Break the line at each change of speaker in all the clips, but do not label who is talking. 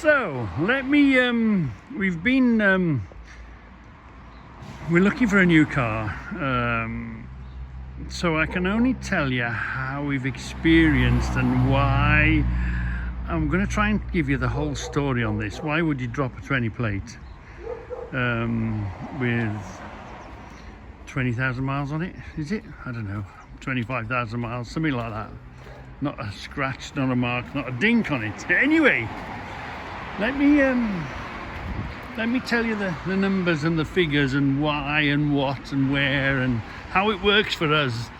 So let me we've been we're looking for a new car, so I can only tell you how we've experienced and why. I'm going to try and give you the whole story on this. Why would you drop a 20 plate with 20,000 miles on it? Is it? I don't know, 25,000 miles, something like that. Not a scratch, not a mark, not a dink on it. Anyway, let me tell you the numbers and the figures and why and what and where and how it works for us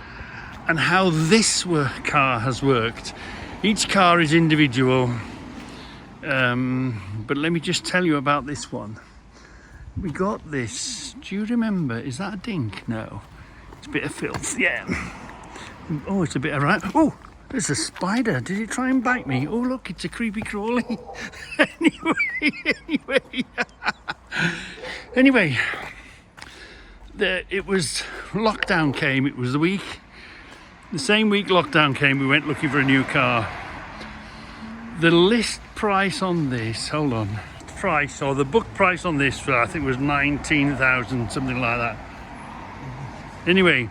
and how this car has worked. Each car is individual, but let me just tell you about this one. We got this, do you remember? Is that a dink? No, it's a bit of filth, yeah. Oh, it's a bit of right. Oh, there's a spider. Did it try and bite me? Oh, look, it's a creepy crawly. Anyway, it was lockdown came. It was the same week lockdown came. We went looking for a new car. The list price on this, hold on, price or the book price on this, I think was 19,000, something like that. Anyway,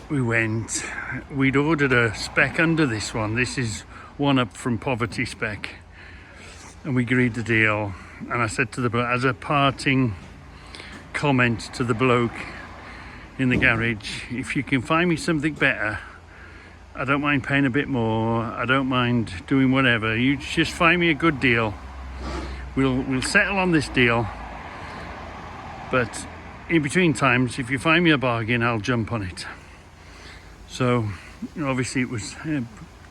we went. We'd ordered a spec under this one. This is one up from poverty spec, and we agreed the deal. And I said to the bloke, as a parting comment to the bloke in the garage, if you can find me something better, I don't mind paying a bit more, I don't mind doing whatever, you just find me a good deal. We'll settle on this deal, but in between times, if you find me a bargain, I'll jump on it. So obviously it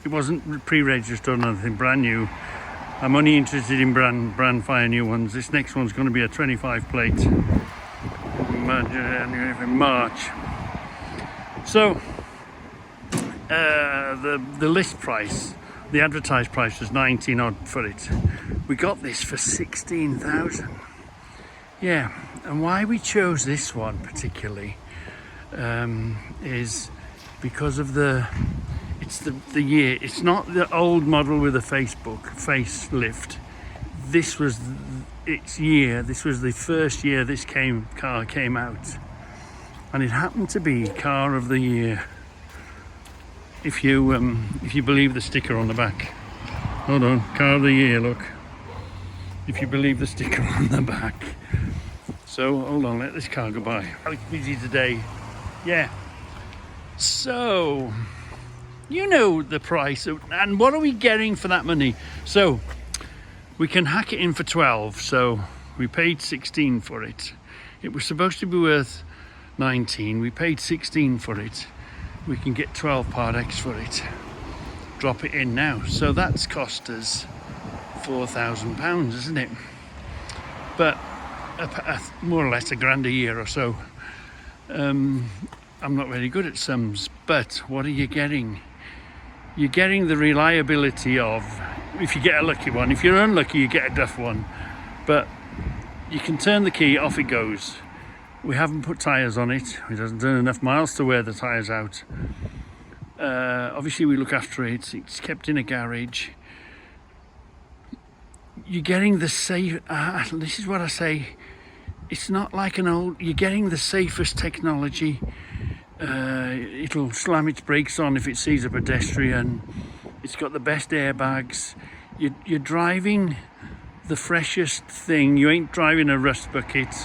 wasn't pre-registered or anything, brand new. I'm only interested in brand fire new ones. This next one's going to be a 25 plate in March. So the list price, the advertised price was 19 odd for it. We got this for 16,000. Yeah, and why we chose this one particularly is because of the year. It's not the old model with a facelift. This was its year. This was the first year this car came out, and it happened to be car of the year. If you believe the sticker on the back. Hold on, car of the year. Look, if you believe the sticker on the back. So hold on, let this car go by. I'm busy today. Yeah. So, you know the price, and what are we getting for that money? So, we can hack it in for 12, so we paid 16 for it. It was supposed to be worth 19, we paid 16 for it. We can get 12 part X for it. Drop it in now. So that's cost us £4,000, isn't it? But more or less £1,000 a year or so. I'm not very good at sums, but what are you getting? You're getting the reliability of, if you get a lucky one. If you're unlucky, you get a duff one. But you can turn the key, off it goes. We haven't put tyres on it. It hasn't done enough miles to wear the tyres out. Obviously, we look after it. It's kept in a garage. You're getting the safe. This is what I say. It's not like an old. You're getting the safest technology. It'll slam its brakes on if it sees a pedestrian. It's got the best airbags. You're driving the freshest thing. You ain't driving a rust bucket.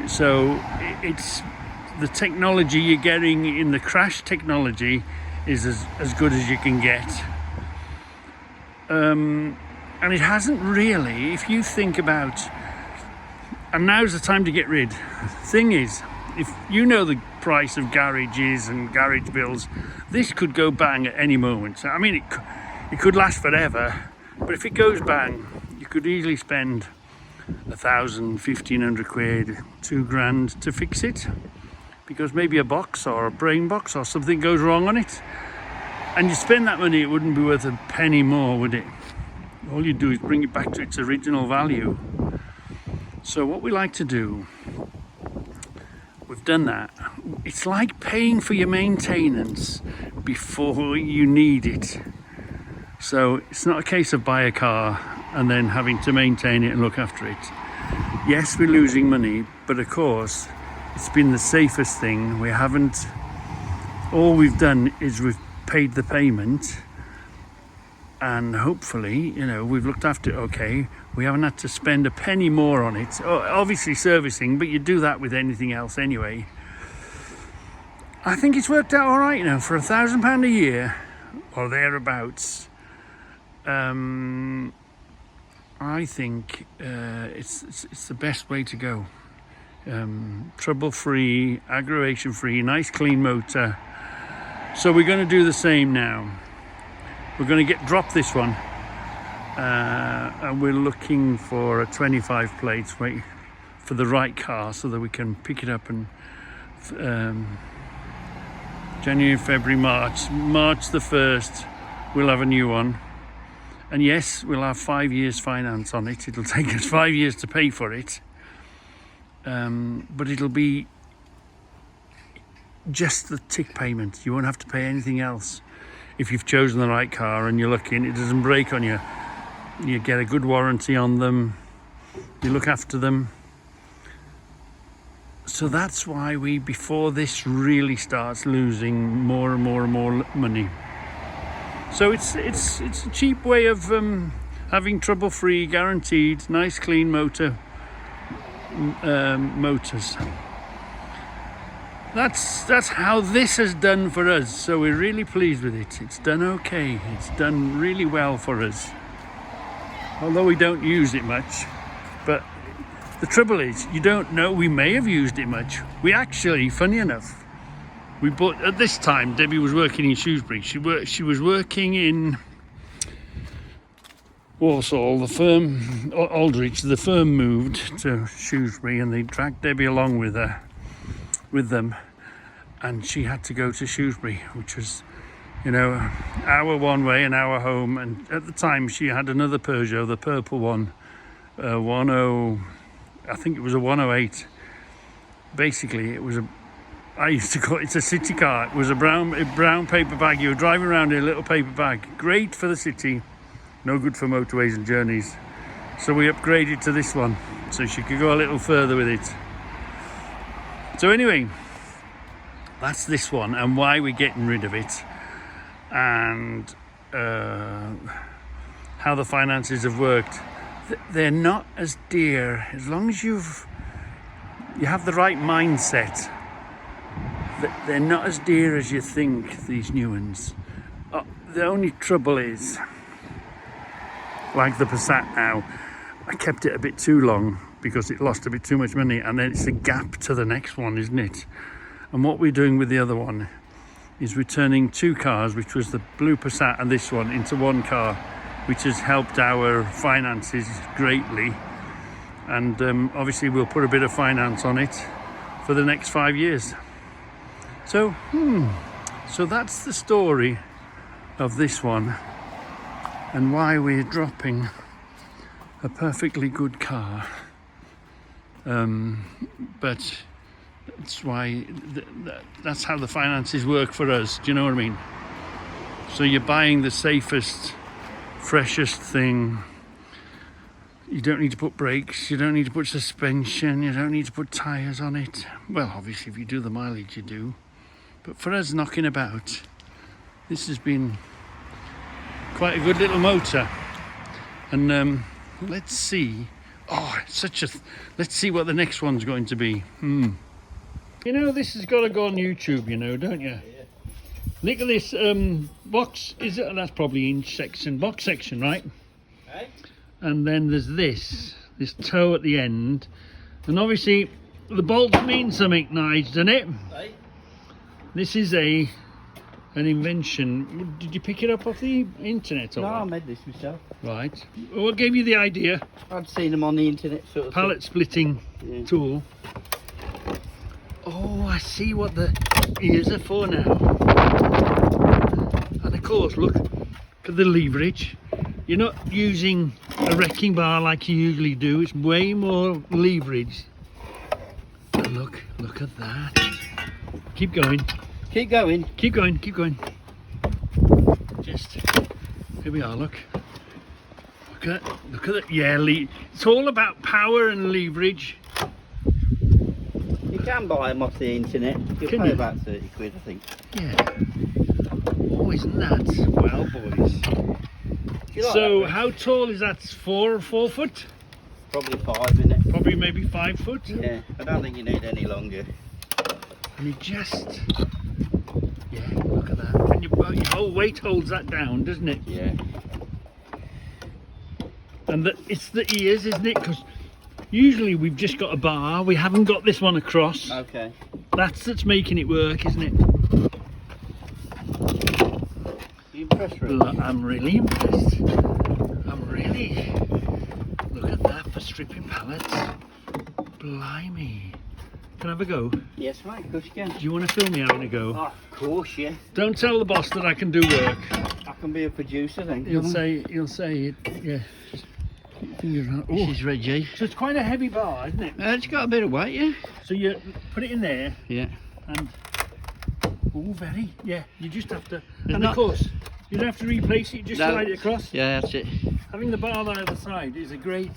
So it's the technology you're getting in the crash technology is as good as you can get. And it hasn't really, if you think about, and now's the time to get rid. Thing is, if you know the price of garages and garage bills, this could go bang at any moment. I mean, it could last forever, but if it goes bang, you could easily spend 1,000, 1,500 quid, £2,000 to fix it, because maybe a box or a brain box or something goes wrong on it, and you spend that money, it wouldn't be worth a penny more, would it? All you do is bring it back to its original value. So what we like to do, we've done that. It's like paying for your maintenance before you need it. So it's not a case of buy a car and then having to maintain it and look after it. Yes, we're losing money, but of course it's been the safest thing. We haven't, all we've done is we've paid the payment, and hopefully, you know, we've looked after it okay. We haven't had to spend a penny more on it. Obviously servicing, but you do that with anything else anyway. I think it's worked out all right, you know, for £1,000 a year or thereabouts. I think it's the best way to go. Trouble-free, aggravation-free, nice clean motor. So we're going to do the same now. We're going to drop this one, and we're looking for a 25 plate, wait for the right car so that we can pick it up. And January, February, March the 1st, we'll have a new one. And yes, we'll have 5 years finance on it. It'll take us 5 years to pay for it. But it'll be just the tick payment. You won't have to pay anything else if you've chosen the right car and you're lucky and it doesn't break on you. You get a good warranty on them. You look after them. So that's why we, before this really starts losing more and more and more money. So it's a cheap way of having trouble-free, guaranteed, nice clean motors. That's how this has done for us. So we're really pleased with it. It's done okay. It's done really well for us. Although we don't use it much, but the trouble is, you don't know, we may have used it much. We actually, funny enough, we bought, at this time, Debbie was working in Shrewsbury. She was working in Walsall, the firm, Aldridge. The firm moved to Shrewsbury and they dragged Debbie along with them. And she had to go to Shrewsbury, which was, you know, an hour one way, an hour home. And at the time she had another Peugeot, the purple one, I think it was a 108. Basically, it was I used to call it, it's a city car. It was a brown paper bag. You were driving around in a little paper bag. Great for the city, no good for motorways and journeys. So we upgraded to this one, so she could go a little further with it. So anyway, that's this one and why we're getting rid of it, and how the finances have worked. They're not as dear as long as you have the right mindset. They're not as dear as you think, these new ones. The only trouble is, like the Passat now, I kept it a bit too long because it lost a bit too much money, and then it's a gap to the next one, isn't it? And what we're doing with the other one is we're turning two cars, which was the blue Passat and this one, into one car, which has helped our finances greatly. And obviously we'll put a bit of finance on it for the next 5 years. So that's the story of this one and why we're dropping a perfectly good car. But that's why that's how the finances work for us. Do you know what I mean? So you're buying the safest, freshest thing. You don't need to put brakes, you don't need to put suspension, you don't need to put tyres on it. Well, obviously if you do the mileage you do. But for us knocking about, this has been quite a good little motor. And let's see. Let's see what the next one's going to be. You know, this has got to go on YouTube, you know, don't you? Yeah. Look at this box. That's probably inch section, box section, right? Hey? And then there's this toe at the end. And obviously the bolts mean something, Nige, doesn't it? Hey? This is an invention. Did you pick it up off the internet? Or
No,
what?
I made this myself.
Right. What gave you the idea?
I'd seen them on the internet. Sort of
Pallet splitting tool. Oh, I see what the ears are for now. And of course, look at the leverage. You're not using a wrecking bar like you usually do. It's way more leverage. And look at that. Keep going.
Keep going.
Keep going, keep going. Just, here we are, look. Look at that. Yeah, it's all about power and leverage.
You can buy them off the internet. You'll
Can
pay
you?
about 30 quid, I think.
Yeah. Oh, isn't that? Well, boys.
Do you like
So,
that, Rich?
how tall is that? 4 foot?
Probably 5, isn't it?
Probably maybe 5 foot.
Yeah, I don't think you need any longer.
And it just, yeah, look at that. And your whole weight holds that down, doesn't it?
Yeah.
And it's the ears, isn't it? Because usually we've just got a bar. We haven't got this one across.
Okay.
That's making it work, isn't it?
You impressed, Rich?
Look, I'm really impressed. I'm really. Look at that for stripping pallets. Blimey. Can I have a go? Do
Yes, mate, of course you can.
you want to film me having a go?
Oh, of course, yeah.
Don't tell the boss that I can do work.
I can be a producer then.
He'll say it. Yeah. Just keep your fingers around. Oh,
This is Reggie.
so it's quite a heavy bar, isn't it?
It's got a bit of weight, yeah?
So you put it in there
Yeah.
and very. Yeah. You just have to.
It's
And
not-
of course, you don't have to replace it. Just
No.
slide it across.
Yeah, that's it.
Having the bar on the other side is a great.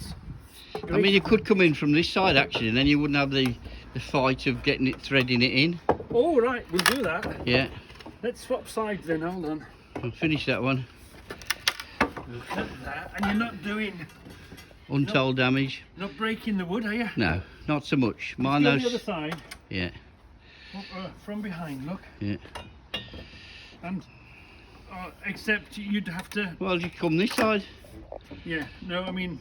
I mean, you could come in from this side actually, and then you wouldn't have the fight of getting it, threading it in.
Oh right, we'll do that.
Yeah.
Let's swap sides then. Hold on.
I'll finish that one.
Look at that. And you're not doing,
Untold damage.
not breaking the wood, are you?
No, not so much. Mine
Go on the other
knows.
side.
Yeah,
From behind. Look.
yeah.
And except you'd have to.
Well, you come this side.
Yeah. No, I mean,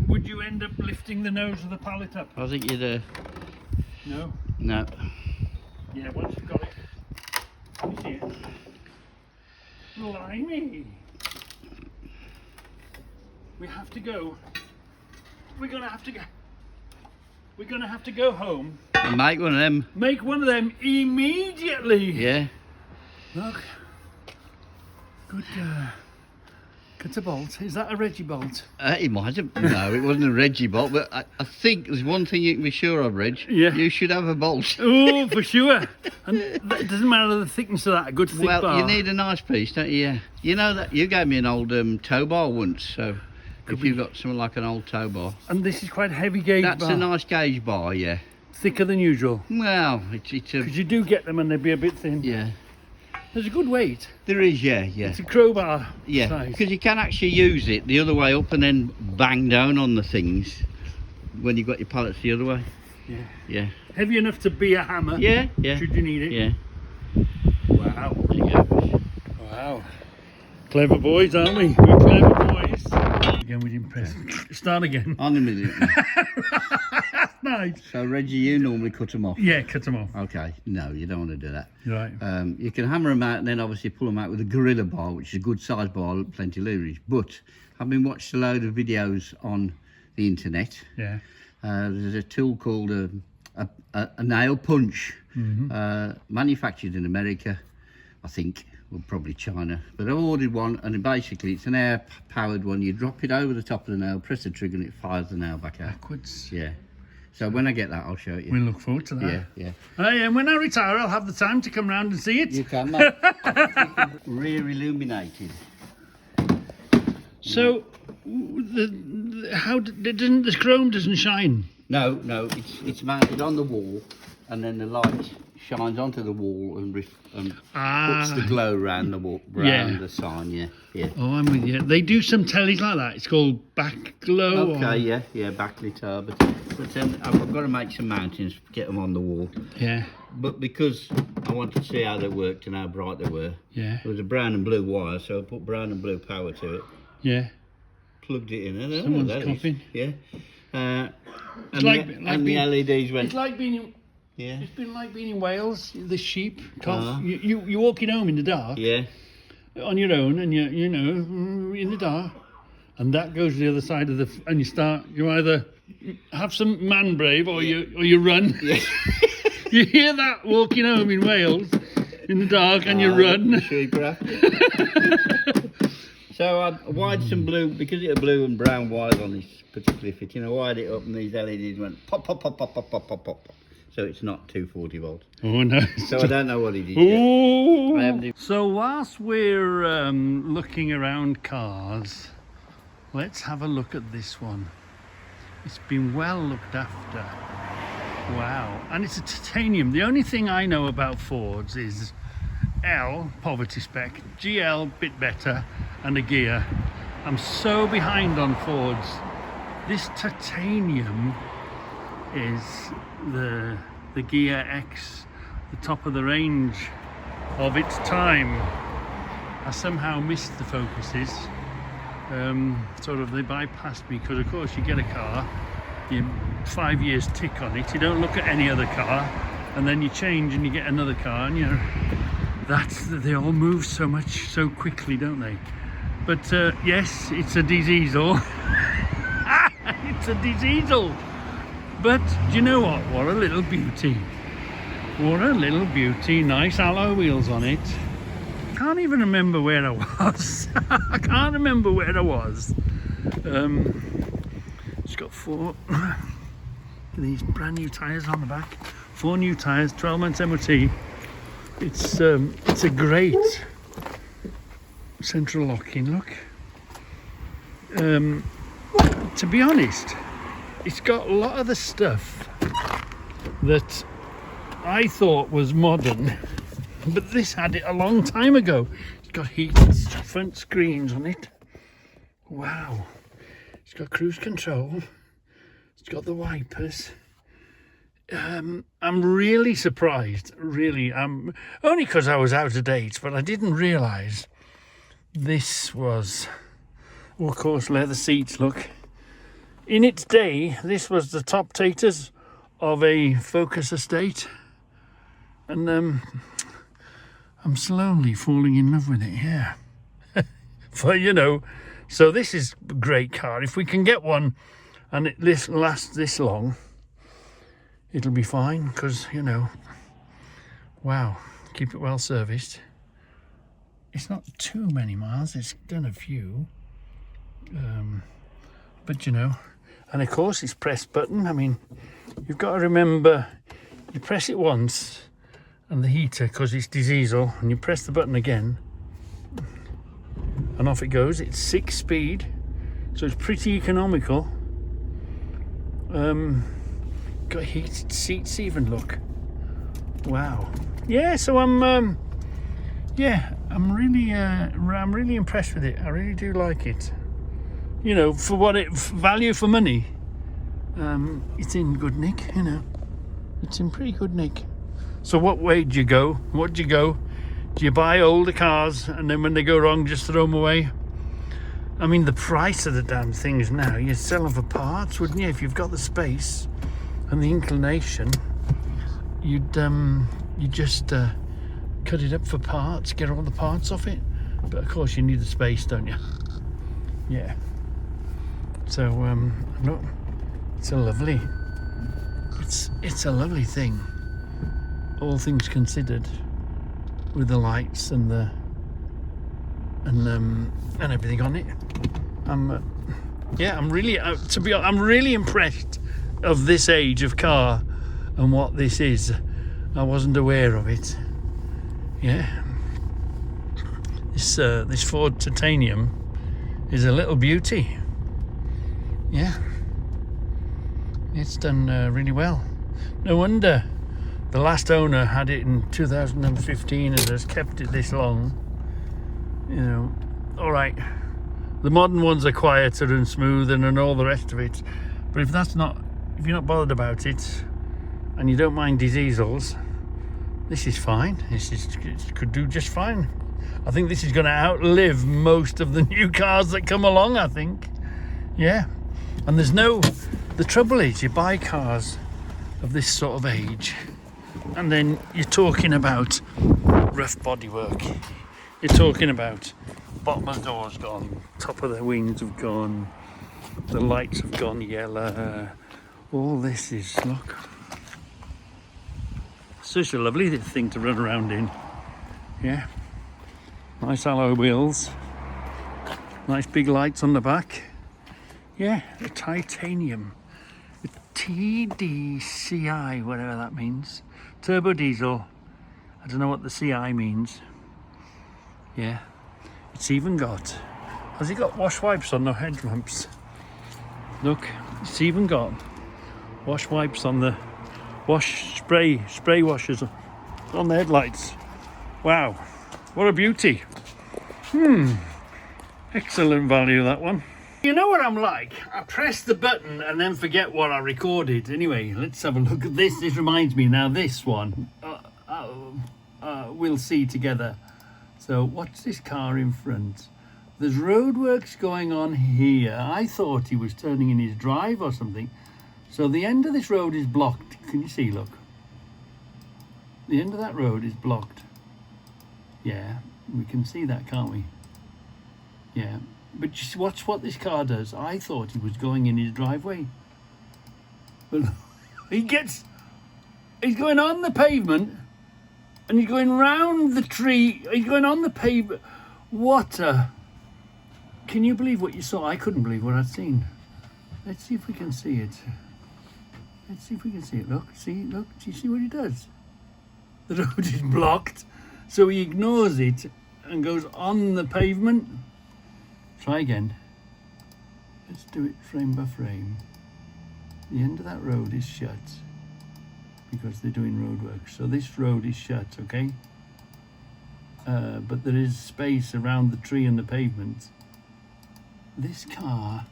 would you end up lifting the nose of the pallet up?
I think you'd.
No.
No.
Yeah. Once you've got it. Can you see it? Blimey. We have to go. We're gonna have to go. We're gonna have to go home.
And make one of them.
Make one of them immediately.
Yeah.
Look. Good. It's a bolt. Is that a Reggie bolt?
It might have. No, it wasn't a Reggie bolt, but I think there's one thing you can be sure of, Reg.
Yeah.
You should have a bolt.
Oh, for sure. And it doesn't matter the thickness of that. A good thick
Well,
bar.
you need a nice piece, don't you? Yeah. You know that you gave me an old tow bar once, so if you've got something like an old tow bar,
And this is quite a heavy gauge
that's
bar.
a nice gauge bar. Yeah.
Thicker than usual.
Well, it's a
Because you do get them and they'd be a bit thin.
yeah.
There's a good weight.
There is, yeah, yeah.
It's a crowbar
Yeah,
size.
because you can actually use it the other way up and then bang down on the things when you've got your pallets the other way.
Yeah.
Yeah.
Heavy enough to be a hammer.
Yeah, yeah.
Should you need it.
Yeah.
Wow.
There you go.
Wow. Clever boys, aren't we? We're clever boys. Again, we'd impress. Start again.
On a minute.
Nice.
So, Reggie, you normally cut them off.
Yeah, cut them off.
Okay. No, you don't want to do that.
Right.
You can hammer them out and then obviously pull them out with a gorilla bar, which is a good size bar, plenty of leverage. But having watched a load of videos on the internet,
Yeah.
there's a tool called a nail punch, manufactured in America, I think, or probably China. But I ordered one, and basically it's an air-powered one. You drop it over the top of the nail, press the trigger, and it fires the nail back out.
Backwards.
Yeah. So when I get that, I'll show it you.
We look forward to that.
Yeah, yeah.
And when I retire, I'll have the time to come round and see it.
You can, mate. Rear illuminated.
So, the chrome doesn't shine?
No, it's mounted on the wall, and then the light shines onto the wall and puts the glow around the wall, around the sign. Yeah, yeah.
Oh, I'm with you. They do some tellies like that. It's called back glow.
Okay, yeah, backlit. But then I've got to make some mountains, get them on the wall.
Yeah,
But because I wanted to see how they worked and how bright they were,
yeah,
there was a brown and blue wire, so I put brown and blue power to it,
yeah.
plugged it in, and
Someone's
that is.
coughing.
Yeah. And
like
the
being-
LEDs went.
It's like being in,
Yeah.
it's been like being in Wales. The sheep cough.
Uh-huh.
You're walking home in the dark
Yeah.
on your own, and you know in the dark, and that goes to the other side of and you either have some man brave or you run.
Yeah.
You hear that walking home in Wales in the dark, and you run.
Sheep rack. So I wired some blue, because it had blue and brown wires on this particular fitting. I wired it up, and these LEDs went pop, pop, pop, pop, pop, pop, pop, pop. So it's not 240 volts.
Oh no!
So I don't know what it is yet.
Ooh.
I haven't even-
So whilst we're looking around cars, Let's have a look at this one. It's been well looked after. Wow. And it's a titanium. The only thing I know about Fords is L, poverty spec, GL, bit better, and a gear. I'm so behind on Fords. This titanium is the Gear X, the top of the range of its time. I somehow missed the focuses. Sort of they bypassed me, because of course you get a car, you 5 years tick on it, you don't look at any other car, and then you change and you get another car, and they all move so quickly, don't they? But yes, it's a diesel. It's a diesel. But do you know what? What a little beauty. What a little beauty. Nice alloy wheels on it. Can't even remember where I was. I can't remember where I was. It's got 4 these brand new tyres on the back. 4 new tyres, 12 months MOT. It's a great central locking look. To be honest, it's got a lot of the stuff that I thought was modern, but this had it a long time ago. It's got heated front screens on it. Wow. It's got cruise control. It's got the wipers. I'm really surprised, really. Only because I was out of date, but I didn't realise this was, well, of course, leather seats, look. In its day, this was the top taters of a Focus estate, and I'm slowly falling in love with it, yeah. So this is a great car. If we can get one and it lasts this long, it'll be fine, because, wow, keep it well serviced. It's not too many miles, it's done a few. But and of course it's press button. I mean, you've got to remember, you press it once and the heater, because it's diesel, and you press the button again and off it goes. It's 6-speed, so it's pretty economical. Got heated seats even, look. Wow. Yeah, so I'm really impressed with it. I really do like it. For what value for money, it's in good nick, It's in pretty good nick. So what way do you go? What do you go? Do you buy older cars and then when they go wrong, just throw them away? I mean, the price of the damn things now, you'd sell them for parts, wouldn't you? If you've got the space and the inclination, you'd just cut it up for parts, get all the parts off it. But of course you need the space, don't you? Yeah. So look, it's a lovely thing, all things considered, with the lights and everything on it. I'm really impressed of this age of car and what this is. I wasn't aware of it. Yeah. This Ford Titanium is a little beauty. Yeah, it's done really well. No wonder the last owner had it in 2015 and has kept it this long. All right, the modern ones are quieter and smoother and all the rest of it, but if you're not bothered about it and you don't mind diesels, this is fine. It could do just fine. I think this is going to outlive most of the new cars that come along, I think. Yeah. And the trouble is, you buy cars of this sort of age, and then you're talking about rough bodywork. You're talking about bottom of the door's gone, top of the wings have gone, the lights have gone yellow. All this is, look, such a lovely thing to run around in. Yeah. Nice alloy wheels. Nice big lights on the back. Yeah, the titanium, the TDCI, whatever that means. Turbo diesel. I don't know what the CI means. Yeah, it's even got Has he got wash wipes on the headlamps? Look, it's even got wash wipes on the spray washers on the headlights. Wow, what a beauty. Excellent value, that one. You know what I'm like? I press the button and then forget what I recorded. Anyway, let's have a look at this. This reminds me, now this one we'll see together. So what's this car in front? There's roadworks going on here. I thought he was turning in his drive or something. So the end of this road is blocked. Can you see, look? The end of that road is blocked. Yeah, we can see that, can't we? Yeah, but just watch what this car does. I thought he was going in his driveway. But he's going on the pavement and he's going round the tree. He's going on the pavement. What a... Can you believe what you saw? I couldn't believe what I'd seen. Let's see if we can see it. Let's see if we can see it. Look, see, look. Do you see what he does? The road is blocked, so he ignores it and goes on the pavement. Try again. Let's do it frame by frame. The end of that road is shut because they're doing road work. So this road is shut, okay? But there is space around the tree and the pavement. This car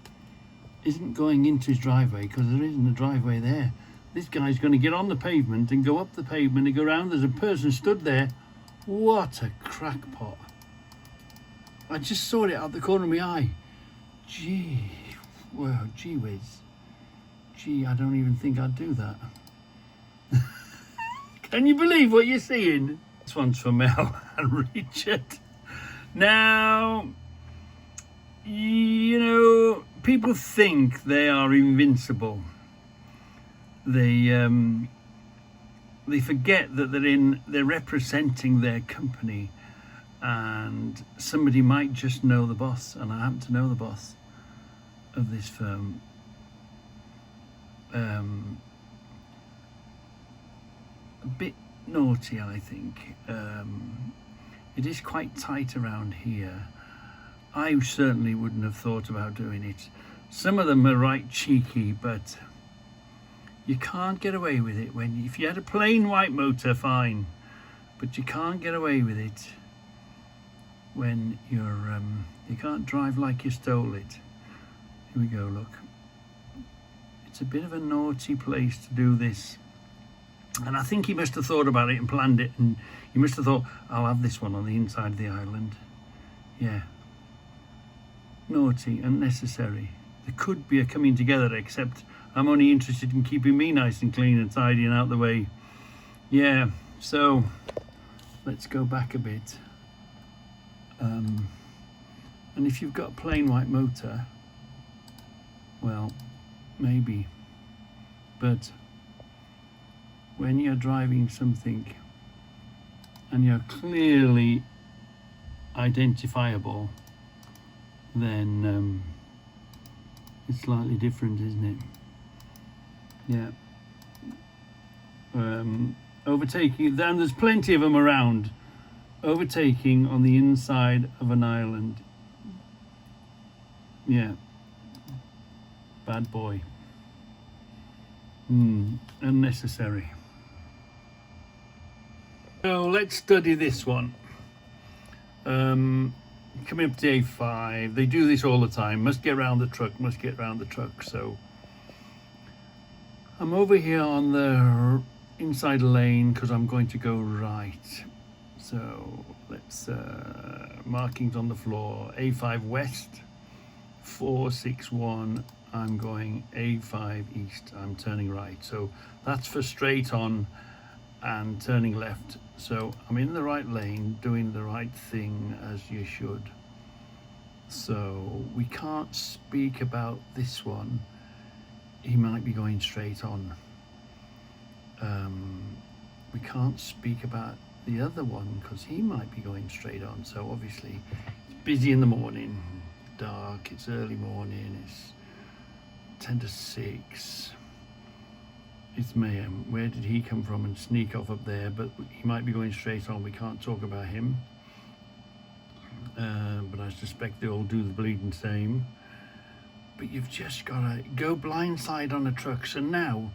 isn't going into his driveway because there isn't a driveway there. This guy's going to get on the pavement and go up the pavement and go around. There's a person stood there. What a crackpot. I just saw it out the corner of my eye. Gee, well, gee whiz. Gee, I don't even think I'd do that. Can you believe what you're seeing? This one's for Mel and Richard. Now, you know, people think they are invincible. They forget that they're representing their company, and somebody might just know the boss, and I happen to know the boss of this firm. A bit naughty, I think. It is quite tight around here. I certainly wouldn't have thought about doing it. Some of them are right cheeky, but you can't get away with it if you had a plain white motor, fine, but you can't get away with it when you can't drive like you stole it. Here we go, look. It's a bit of a naughty place to do this. And I think he must have thought about it and planned it, and he must have thought, I'll have this one on the inside of the island. Yeah. Naughty, unnecessary. There could be a coming together, except I'm only interested in keeping me nice and clean and tidy and out the way. Yeah, so let's go back a bit. And if you've got a plain white motor, well, maybe. But when you're driving something and you're clearly identifiable, then it's slightly different, isn't it? Yeah. Overtaking, and there's plenty of them around. Overtaking on the inside of an island. Yeah. Bad boy. Unnecessary. So let's study this one. Coming up to A5, they do this all the time. Must get round the truck, so I'm over here on the inside lane because I'm going to go right. So let's markings on the floor. A5 west, 461. I'm going A5 east. I'm turning right. So that's for straight on and turning left. So I'm in the right lane, doing the right thing as you should. So we can't speak about this one. He might be going straight on. We can't speak about the other one because he might be going straight on. So obviously it's busy in the morning, dark, it's early morning, it's 10 to 6. It's mayhem. Where did he come from and sneak off up there? But he might be going straight on. We can't talk about him. but I suspect they all do the bleeding same. But you've just got to go blindside on a truck. So now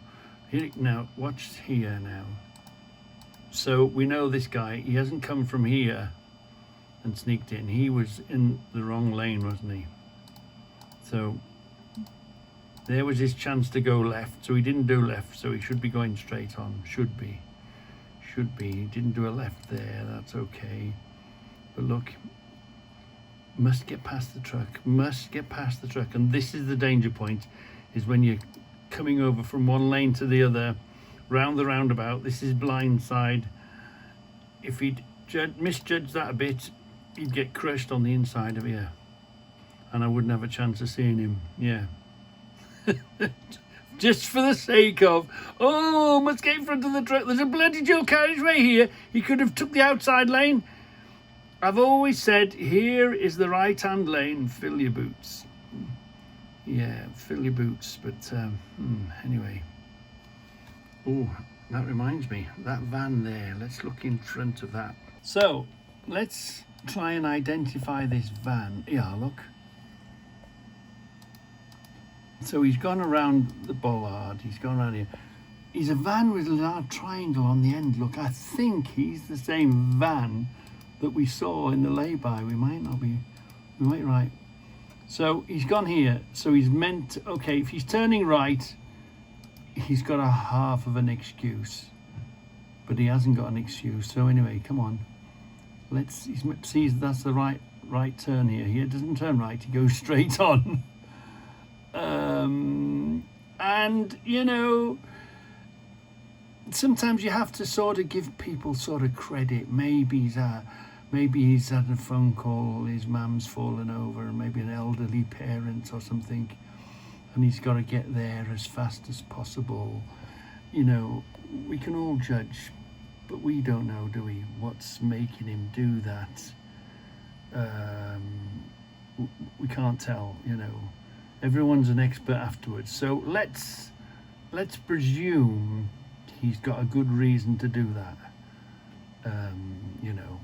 watch here now. So we know this guy, he hasn't come from here and sneaked in. He was in the wrong lane, wasn't he? So there was his chance to go left. So he didn't do left, so he should be going straight on. Should be. He didn't do a left there, that's okay. But look, must get past the truck, and this is the danger point, is when you're coming over from one lane to the other, round the roundabout. This is blindside. If he'd misjudged that a bit, he'd get crushed on the inside of here, and I wouldn't have a chance of seeing him. Yeah. Just for the sake of, oh, must get in front of the truck. There's a bloody dual carriageway here. He could have took the outside lane. I've always said, here is the right-hand lane. Fill your boots. Yeah, fill your boots. But anyway. Oh, that reminds me. That van there. Let's look in front of that. So, let's try and identify this van. Yeah, look. So he's gone around the bollard. He's gone around here. He's a van with a large triangle on the end. Look, I think he's the same van that we saw in the lay-by. We might be right. So he's gone here. So he's meant, okay, if he's turning right, he's got a half of an excuse. But he hasn't got an excuse. So anyway, come on. He sees that's the right turn here. He doesn't turn right, he goes straight on. And you know, sometimes you have to sort of give people sort of credit. Maybe he's had a phone call, his mum's fallen over, maybe an elderly parent or something, and he's got to get there as fast as possible. You know, we can all judge, but we don't know, do we, what's making him do that. We can't tell, you know. Everyone's an expert afterwards. So let's presume he's got a good reason to do that. You know,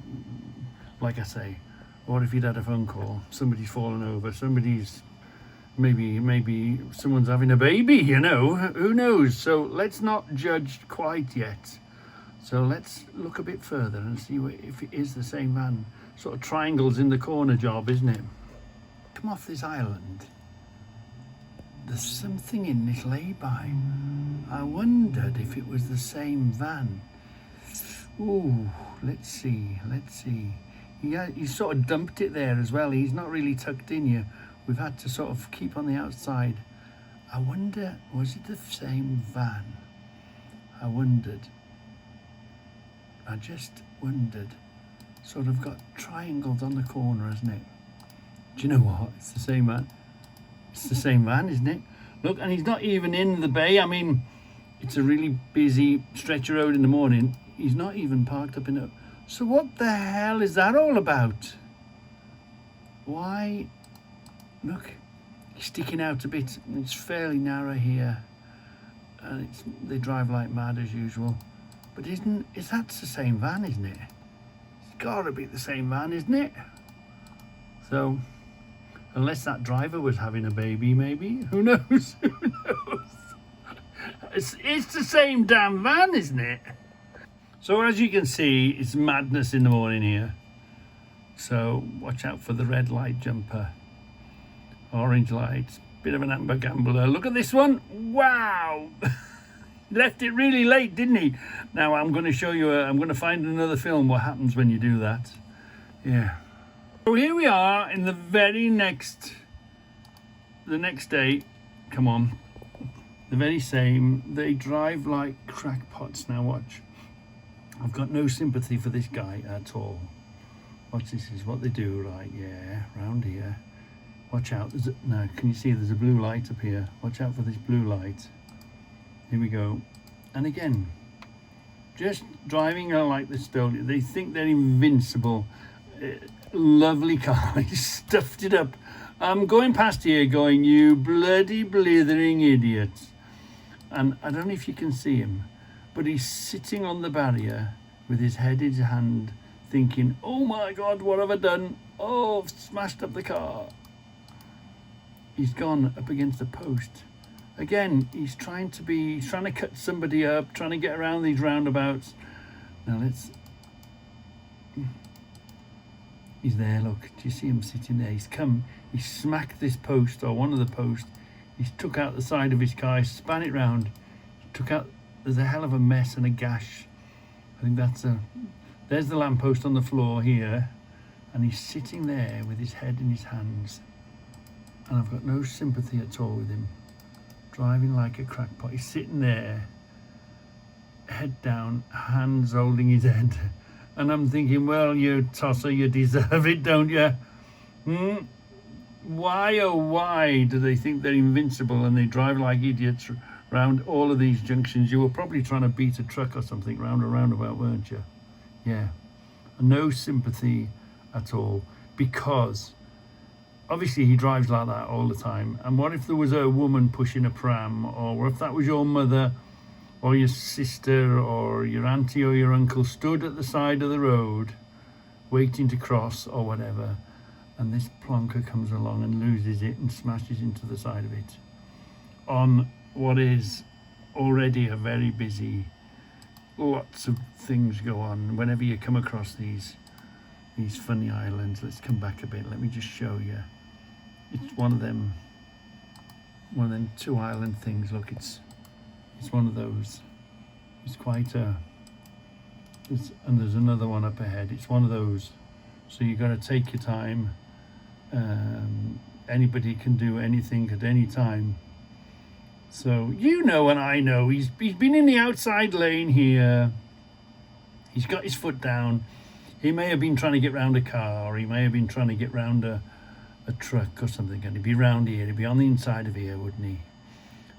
like I say, what if he'd had a phone call? Somebody's fallen over. Somebody's maybe someone's having a baby. You know, who knows? So let's not judge quite yet. So let's look a bit further and see if it is the same van. Sort of triangles in the corner job, isn't it? Come off this island. There's something in this lay-by. I wondered if it was the same van. Ooh, let's see. He sort of dumped it there as well. He's not really tucked in here. We've had to sort of keep on the outside. I wonder, was it the same van? I just wondered. Sort of got triangles on the corner, hasn't it? Do you know what? It's the same van. It's the same van, isn't it? Look, and he's not even in the bay. I mean, it's a really busy stretch of road in the morning. He's not even parked up in it. So what the hell is that all about? Why? Look, he's sticking out a bit. It's fairly narrow here. And they drive like mad as usual. But that's the same van, isn't it? It's got to be the same van, isn't it? So, unless that driver was having a baby, maybe. Who knows? Who knows? It's the same damn van, isn't it? So as you can see, it's madness in the morning here. So watch out for the red light jumper. Orange light. Bit of an amber gambler. Look at this one. Wow. Left it really late, didn't he? Now I'm going to show you, I'm going to find another film what happens when you do that. Yeah. So here we are in the next day. Come on. The very same. They drive like crackpots. Now watch. I've got no sympathy for this guy at all. Watch, this is what they do, right? Yeah, round here. Watch out. Now, can you see there's a blue light up here? Watch out for this blue light. Here we go. And again, just driving like this. They think they're invincible. Lovely car. He stuffed it up. I'm going past here going, you bloody blithering idiots. And I don't know if you can see him, but he's sitting on the barrier with his head in his hand, thinking, oh my God, what have I done? Oh, I've smashed up the car. He's gone up against the post. Again, he's trying to cut somebody up, trying to get around these roundabouts. Now he's there, look, do you see him sitting there? He smacked this post, or one of the posts. He's took out the side of his car, he span it round, there's a hell of a mess and a gash. I think there's the lamppost on the floor here, and he's sitting there with his head in his hands. And I've got no sympathy at all with him. Driving like a crackpot. He's sitting there, head down, hands holding his head. And I'm thinking, well, you tosser, you deserve it, don't you? Why, oh why do they think they're invincible and they drive like idiots round all of these junctions? You were probably trying to beat a truck or something round a roundabout, weren't you? Yeah. No sympathy at all, because obviously he drives like that all the time. And what if there was a woman pushing a pram, or what if that was your mother or your sister or your auntie or your uncle stood at the side of the road waiting to cross or whatever, and this plonker comes along and loses it and smashes into the side of it on what is already a very busy, lots of things go on whenever you come across these funny islands. Let's come back a bit, let me just show you. It's one of them 2 island things. Look, it's one of those. It's quite and there's another one up ahead. It's one of those, so you've got to take your time. Anybody can do anything at any time. So you know, and I know, he's been in the outside lane here. He's got his foot down. He may have been trying to get round a car, or he may have been trying to get round a truck or something, and he'd be round here, he'd be on the inside of here, wouldn't he?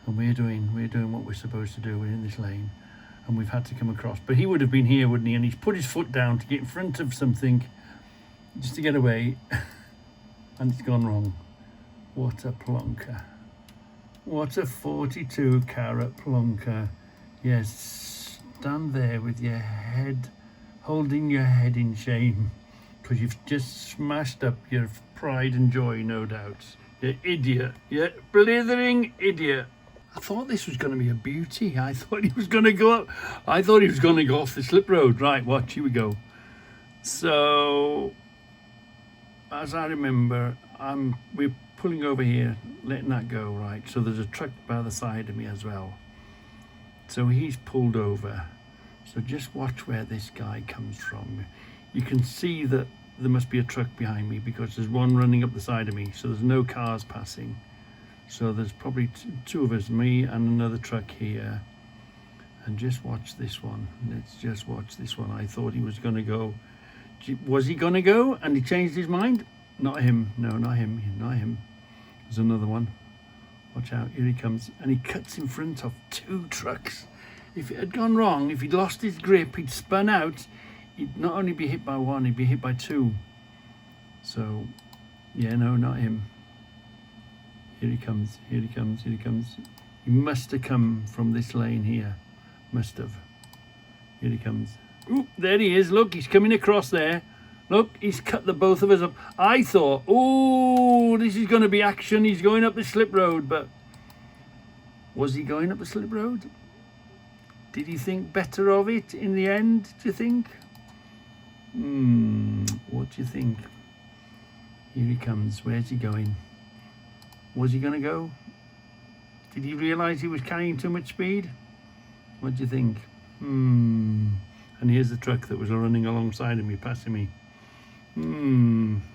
And we're doing what we're supposed to do. We're in this lane, and we've had to come across. But he would have been here, wouldn't he? And he's put his foot down to get in front of something, just to get away, and it's gone wrong. What a plonker. What a 42 carat plonker. Yes, stand there with your head, holding your head in shame, because you've just smashed up your pride and joy, no doubt. You idiot. You blithering idiot. I thought this was going to be a beauty. I thought he was going to go up. I thought he was going to go off the slip road. Right, watch, here we go. So, as I remember, we're pulling over here, letting that go, right? So there's a truck by the side of me as well. So he's pulled over. So just watch where this guy comes from. You can see that there must be a truck behind me, because there's one running up the side of me, so there's no cars passing. So there's probably 2 of us, me and another truck here. And just watch this one. Let's just watch this one. I thought he was going to go. Was he going to go and he changed his mind? Not him. No, not him. Not him. There's another one. Watch out, here he comes. And he cuts in front of 2 trucks. If it had gone wrong, if he'd lost his grip, he'd spun out, he'd not only be hit by 1, he'd be hit by 2. So, yeah, no, not him. Here he comes, here he comes, here he comes. He must have come from this lane here. Must have. Here he comes. Ooh, there he is. Look, he's coming across there. Look, he's cut the both of us up. I thought, oh, this is going to be action. He's going up the slip road, but was he going up the slip road? Did he think better of it in the end, do you think? What do you think? Here he comes. Where's he going? Was he going to go? Did he realise he was carrying too much speed? What do you think? And here's the truck that was running alongside of me, passing me.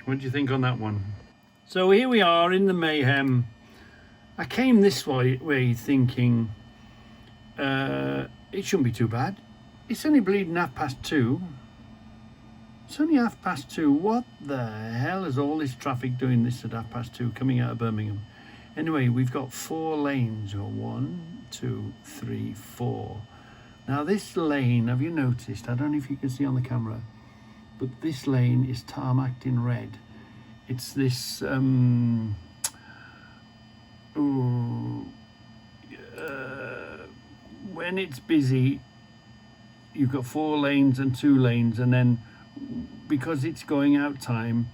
What do you think on that one? So here we are in the mayhem. I came this way thinking it shouldn't be too bad. It's only bleeding 2:30. It's only 2:30. What the hell is all this traffic doing this at 2:30 coming out of Birmingham? Anyway, we've got 4 lanes. 1, 2, 3, 4. Now this lane, have you noticed? I don't know if you can see on the camera, but this lane is tarmacked in red. It's this when it's busy, you've got 4 lanes and 2 lanes, and then because it's going out time,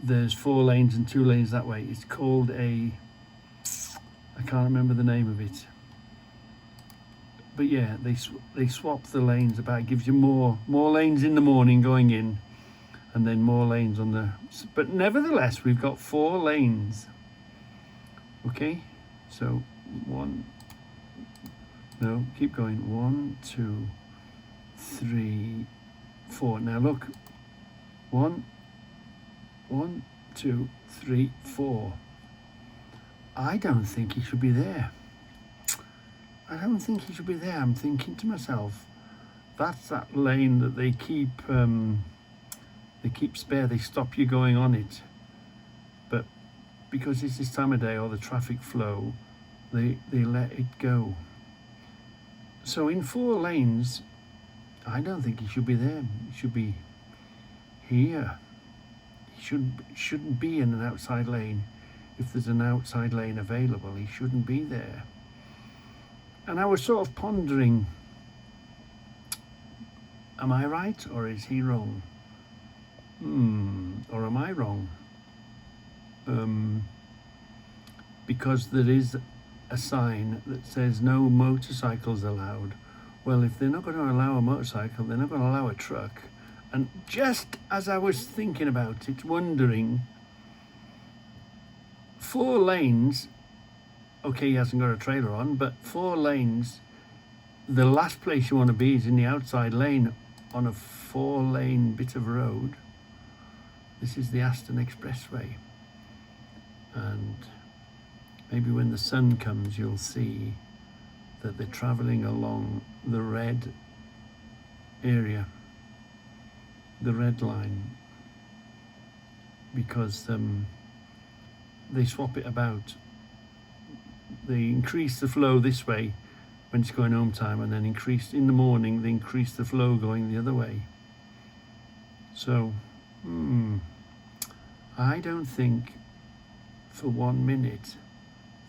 there's 4 lanes and 2 lanes that way. It's called I can't remember the name of it. But yeah, they swap the lanes about. It gives you more lanes in the morning going in, and then more lanes on the. But nevertheless, we've got 4 lanes. Okay, so 1. No, keep going. 1, 2, 3, 4. Now look. 1, 2, 3, 4. I don't think he should be there. I don't think he should be there. I'm thinking to myself, that's that lane that they keep spare. They stop you going on it. But because it's this time of day or the traffic flow, they let it go. So in 4 lanes, I don't think he should be there. He should be here. He shouldn't be in an outside lane. If there's an outside lane available, he shouldn't be there. And I was sort of pondering, am I right or is he wrong? Or am I wrong? Because there is a sign that says no motorcycles allowed. Well, if they're not going to allow a motorcycle, they're not going to allow a truck. And just as I was thinking about it, wondering, 4 lanes, okay, he hasn't got a trailer on, but 4 lanes, the last place you want to be is in the outside lane on a 4-lane bit of road. This is the Aston Expressway. And maybe when the sun comes, you'll see that they're traveling along the red area, the red line, because they swap it about. They increase the flow this way when it's going home time, and then increase in the morning, they increase the flow going the other way. So, I don't think for 1 minute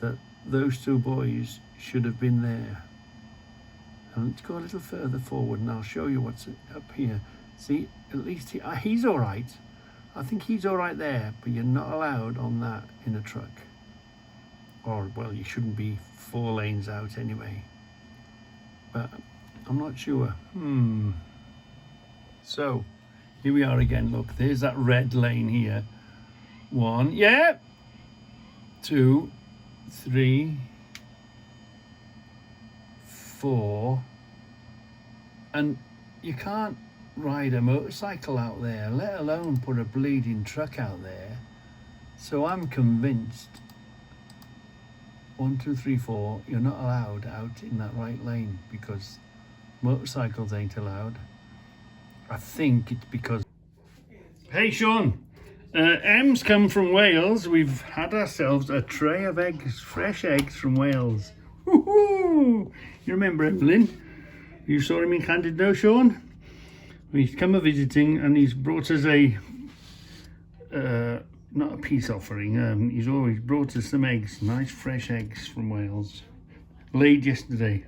that those 2 boys should have been there. And let's go a little further forward and I'll show you what's up here. See, at least he's all right. I think he's all right there, but you're not allowed on that in a truck. Or, well, you shouldn't be 4 lanes out anyway. But I'm not sure. So, here we are again. Look, there's that red lane here. 1, yeah. 2, 3, 4. And you can't ride a motorcycle out there, let alone put a bleeding truck out there. So I'm convinced 1, 2, 3, 4, you're not allowed out in that right lane because motorcycles ain't allowed. I think it's because... Hey Sean, Em's come from Wales. We've had ourselves a tray of eggs, fresh eggs from Wales. Woohoo! You remember Evelyn? You saw him in Candid, Sean? He's come a visiting and he's brought us a not a peace offering. He's always brought us some eggs, nice fresh eggs from Wales, laid yesterday.